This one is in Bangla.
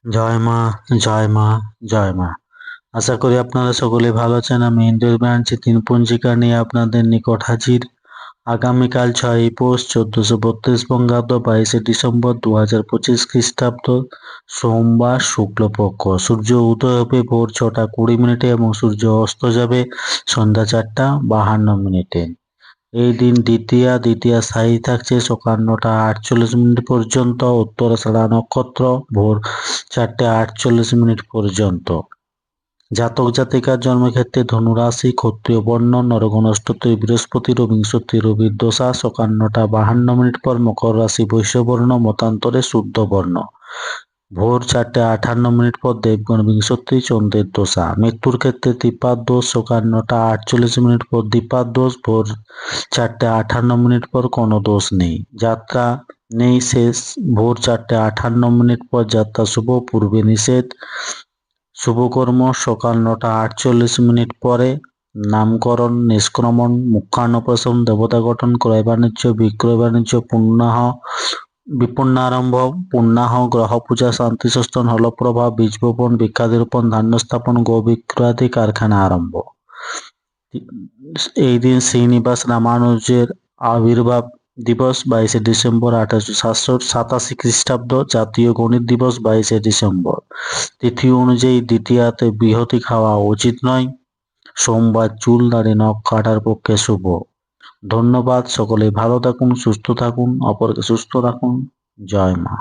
জয় মা, জয় মা, জয় মা। আশা করি আপনারা সকলে ভালো আছেন। আমি ইন্দ্রিয় ব্রাঞ্চে ৩ পঞ্জিকা নিয়ে আপনাদের নিকট হাজির। আগামীকাল ৬ই পৌষ ১৪৩২ বঙ্গাব্দ ২২শে ডিসেম্বর ২০২৫ খ্রিস্টাব্দ সোমবার শুক্লপক্ষ। সূর্য উদয় হবে ভোর ৬টা ২০ এবং সূর্য অস্ত যাবে সন্ধ্যা ৪টা ৫২। এই দিন দ্বিতীয়া স্থায়ী থাকছে সকাল ৯টা ৪৮ পর্যন্ত, উত্তরাষাঢ়া নক্ষত্র ভোর ৪টে ৪৮ পর্যন্ত। জাতক জাতিকার জন্মক্ষেত্রে ধনুরাশি, ক্ষত্রিয় বর্ণ, নরগণ অষ্টত্রী বৃহস্পতির ও বিংশতি রবির দশা সকাল ৯টা ৫২ পর, মকর রাশি বৈশ্যবর্ণ মতান্তরে শুদ্ধ বর্ণ ভোর ৪টে ৫৮ পর, দেবগণ বিংশতি চন্দ্রের দশা। মৃত্যুর ক্ষেত্রে ত্রিপাদ দোষ সকাল ৯টা ৪৮ পর, দ্বিপাদ দোষ ভোর ৪টে ৫৮ পর, কোনো দোষ নেই। যাত্রা নেই শেষ ভোর ৪টে ৫৮ পর, যাত্রা শুভ, পূর্বে নিষেধ। শুভকর্ম সকাল ৯টা ৪৮ পরে, নামকরণ, নিষ্ক্রমণ, মুখান্নপ্রাশন, দেবতা গঠন, ক্রয় বাণিজ্য, বিক্রয় বাণিজ্য, বিপন্নারম্ভ, পুণ্যাহ, গ্রহ পূজা, শান্তি সস্তান, হলপ্রভা, বীজ বপন, বৃক্ষাদি রোপণ, ধান্য স্থাপন, গো বিক্রয়াদি কারখানা আরম্ভ। এই দিন শ্রীনিবাস রামানুজের আবির্ভাব দিবস ২২শে ডিসেম্বর ১৮৮৭ খ্রিস্টাব্দ। জাতীয় গণিত দিবস ২২শে ডিসেম্বর। তিথি অনুযায়ী দ্বিতীয়াতে বৃহতি খাওয়া উচিত নয়। সোমবার চুল দাড়ি নখ কাটার পক্ষে শুভ। ধন্যবাদ। সকলে ভালো থাকুন, সুস্থ থাকুন, অপরকে সুস্থ রাখুন। জয় মা।